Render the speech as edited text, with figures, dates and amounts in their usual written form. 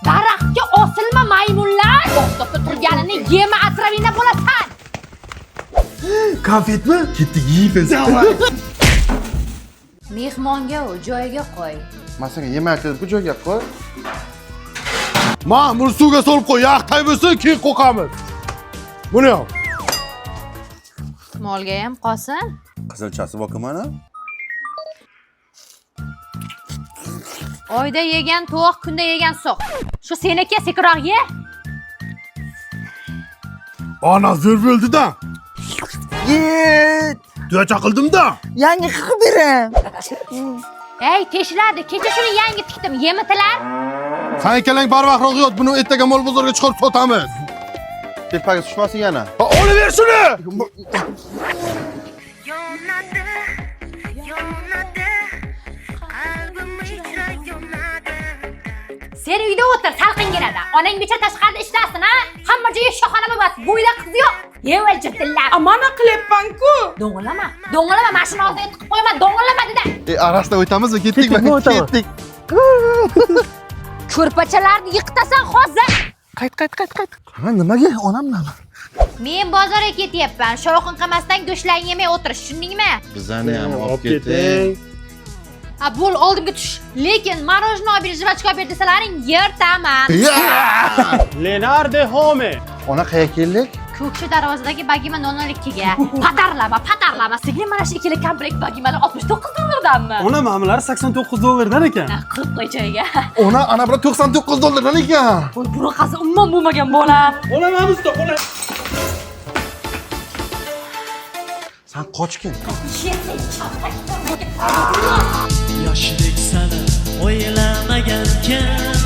Daraxtga osilma maymunlar. To'xtab turganini yema asravina bo'lasan. Konfetmi? Ketdi yeymiz. Mehmonga joyiga qo'y. Masaga yemak qilib bu joyga qo'y. Ma'mur suvga solib qo'y, yaqtay bo'lsin, keyin qo'qamiz. Buni yo'q. Molga ham qolsin. Qizilchasi bor mana. Oyda yegan to'q, kunda yegan so'q. Shu seniki sekiroq ye. Ana zo'r bo'ldi-da. Yet. Tuya qildim-da. Yangi qilib beraman. Ey, teshiladi. Kecha shuni yangi tikdim. Yemitilar. Qani keling barvaqtroq yot, buni ertaga mol bozorga chiqarib sotamiz. Tepaga tushmasin yana. Ha, olib ber shuni. Sen uyda o'tir, salqin keladi. Onang becha tashqarida ishlasin, ha? Hamma joyi shoxona bo'lmas. Bu uyda qiz yo'q. Yeval jitillar. Amana qilyapman-ku. Do'ng'illama. Do'ng'illama, mashina oldiga tiqib qo'yma. Do'ng'illama dedi. Arasida o'tamizmi? Ketdikmi? Ketdik. Ko'rpachalarni yiqitasan hozir. Qayt. Ha, nimaga? Onam nima? Men bozorga ketyapman. Shovqin qilmasdan go'shtlarni yemay o'tirish, tushundingmi? Bizani ham olib keting. Ha, bo'l, oldimga tush. Lekin marojno olib ber, jivachka olib ber desalaring yertaman. Leonardo Home. Ona qayerga keldik? Ko'kshi darvozadagi bagima 002 ga. Patarlama. Sizga mana shu ikkili komplekt bagimani 69 dollardanmi? Ona ma'mulari 89 dollardan ekan. Qilib qo'y joyiga. Ona ana bura 99 dollardan ekan. Voy, bunaqasi umuman bo'lmagan bolam. Olamamizda, ola. Sen qochgin. Yoshlik sani o'ylamagankan